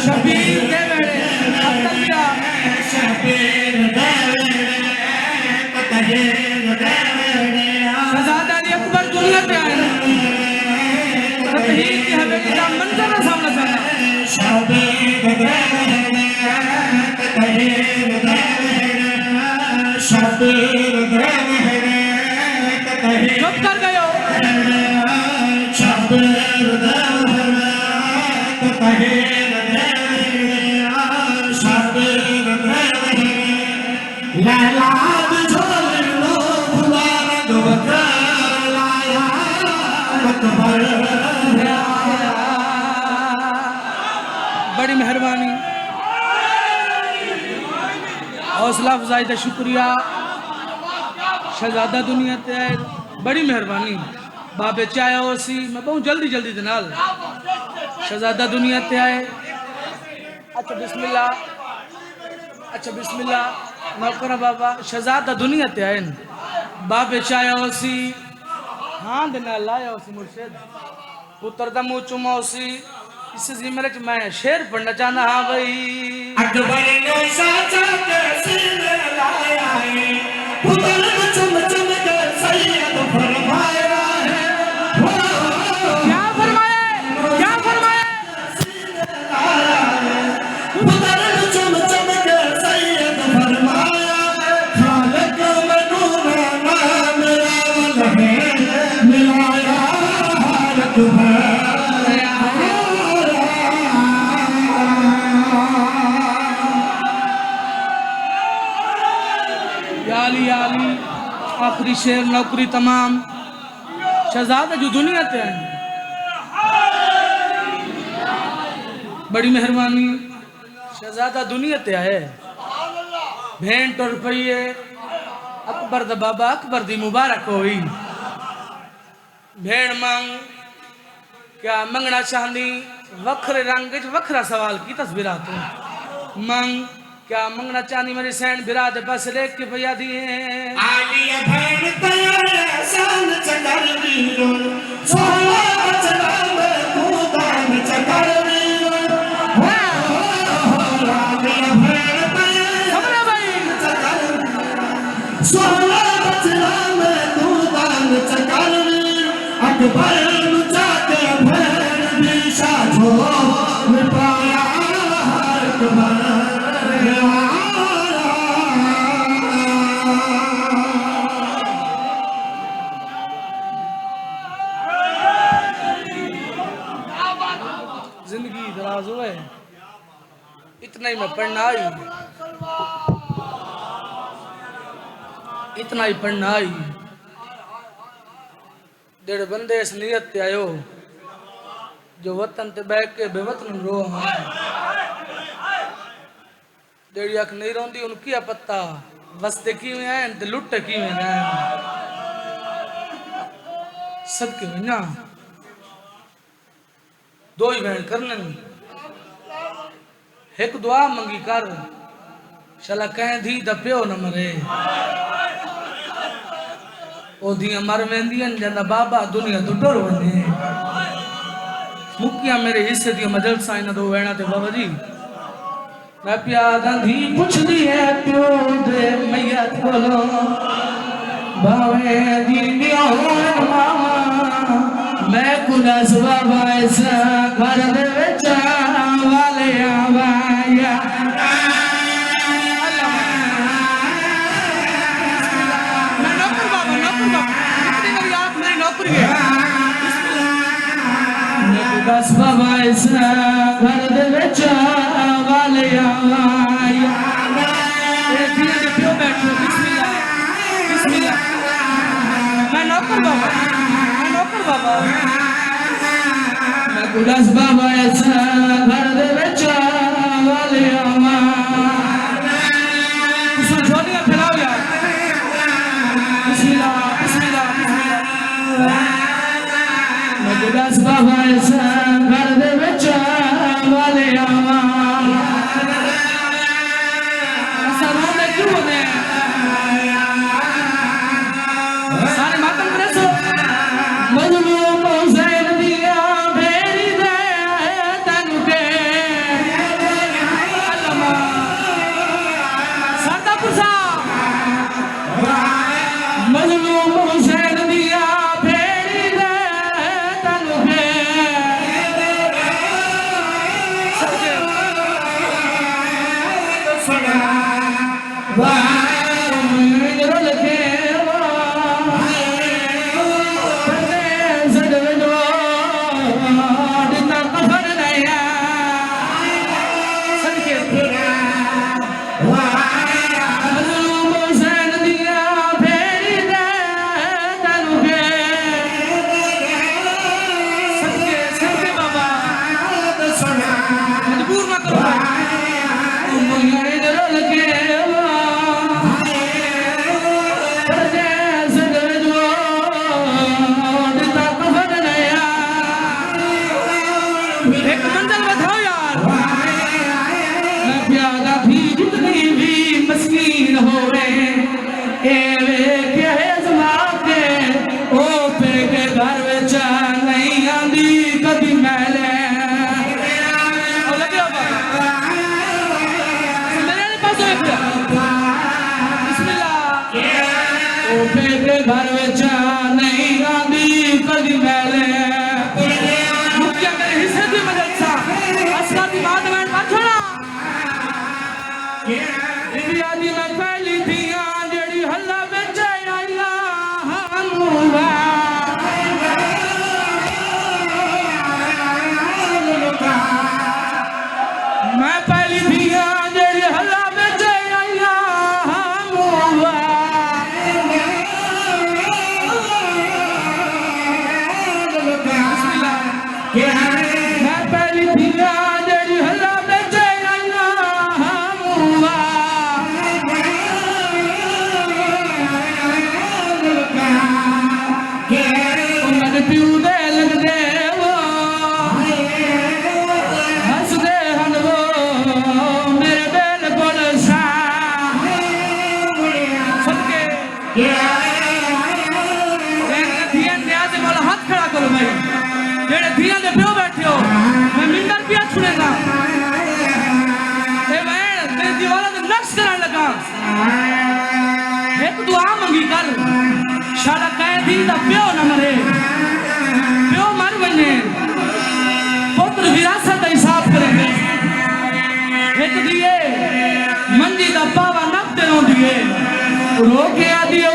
शबीर दे वेड़े अतकिया शबीर दे वेड़े तहीर दे वेड़े शहजादा अली अकबर दुनिया पे आए तहीर की हवेली का मंजर सामने चला शबीर दे वेड़े तहीर दे वेड़े शबीर दे वेड़े तहीर चुप कर गए हो शबीर दे वेड़े तहीर दे वेड़े शबीर दे वेड़े लैला झोल लो फुलार दुबकर लाया अकबर बड़ी मेहरबानी हौसला अफजाई का शुक्रिया शहजादा दुनिया ते आए बड़ी मेहरबानी बाबे चाहे हो सी मैं बहुत जल्दी जल्दी दे नाल शहजादा दुनिया ते आए अच्छा बिस्मिल्लाह नौकर बाबा शहजादा दुनिया ते आए बाबे चाहे हो सी हाँ दे नाल लाया हो सी मुर्शिद पुत्र दा मुंह चुमा हो सी इस जिम्मे च मैं शेर पढ़ना चाहना हाँ भाई अकबर ने साचा के सिर लाया है पुत्र चुम चुम के सैयद फरमाया है क्या फरमाया क्या फरमाया पुत्र चुम चुम के सैयद फरमाया खालिक मनूर नाम रावल है मिलाया अकबर याली याली आखिरी शेर नौकरी तमाम शहजादा जो दुनिया ते आए बड़ी मेहरबानी शहजादा दुनिया ते आए भेंट और रुपये अकबर दा बाबा अकबर दी मुबारक होई भेड़ मांग क्या मंगना चाहनी वखरे रंग च वखरा सवाल की तस्वीर तो मांग क्या मंगना चाहनी मेरी सैन बिराद बस लेख के भैया दिए आलिया भैन तैयार शान चकर वीरो सोला बचला में कूदान चकर वीरो आलिया भैन तैयार चकर सोला बचला में कूदान चकर वीरो अकबर नु जाके भैन दिशा छो पाया अकबर जिंदगी दराज हुए इतना ही मैं पढ़ना आई इतना ही पढ़ना आई डेढ़ बंदे इस नियत पे आयो जो वतन ते बैठ के बेवतन रो हाँ डेढ़ी अख नहीं रोंदी उनकी पत्ता वस्ते किवें आहिनि ते लुट किवें न आहिनि सदके वञा दो ही भेण करने एक दुआ मंगी कर शला कह धी द प्यो न मरे ओ दियां मर वेंदियन जंदा बाबा दुनिया तो डर वने मुकिया मेरे हिस्से दी मजल साइन दो वेणा ते बाबा जी मैं प्यादा धी पुछदी है प्यो दे मैया कोलो भावे दी नियो मामा मैं कुना बाबा ऐसा घर दे विच वाले आवाया मैं नौकर बाबा इतनी मेरी आँख मेरी नौकरी है मैं कुना बाबा ऐसा घर दे विच वाले आवाया धीरे प्यो बैठो बिस्मिल्लाह मैं नौकर बाबा मैं गुलास बाबा ऐसा घर दे विच वाले आवा तुम झोलियां फैलाओ यार बिस्मिल्लाह मैं गुलास बाबा ऐसा घर दे विच वाले आवा ऐसा रोने क्यों होते हैं सारे मातम प्रेसो मजलूम हुसैन दिया भेरी दे तन के सदके मजबूर ना करो एक मंजिल बताओ यार मैं प्यादा भी जितनी भी मस्कीन होवे एवे के जमा के ओ पे के घर विच नहीं आंदी कदी मैले ओ लगे बाबा मेरे पास एक बिस्मिल्लाह ओ पे के घर विच नहीं आंदी कदी मैले मुखिया मेरे हिस्से दी मदद सा असला दी बात मैं छोड़ा इंडिया दी मैं पहली दिया जेड़ी हल्ला विच आईया हनुवा मैं पहली दिया जेड़ी हल्ला विच आईया हनुवा मैं पहली दिया जेड़ी हल्ला विच आईया हनुवा उन्हें प्यू दे लगदे वो हसदे हन वो मेरे बिल्कुल सा सदके धियां न्याज वाला हाथ खड़ा करो भाई जेड़े धियां दे प्यो बैठे हो मैं मिंबर पिया छुड़ेगा ए मैं तेरी दीवारों ते नक्श करन लगा एक दुआ मंगी कर शाला कैदी दा प्यो न मरे प्यो मर वने पुत्र विरासत दा हिसाब करेंगे एक दिए मंजी दा पावा नक ते दिए रो के आदियो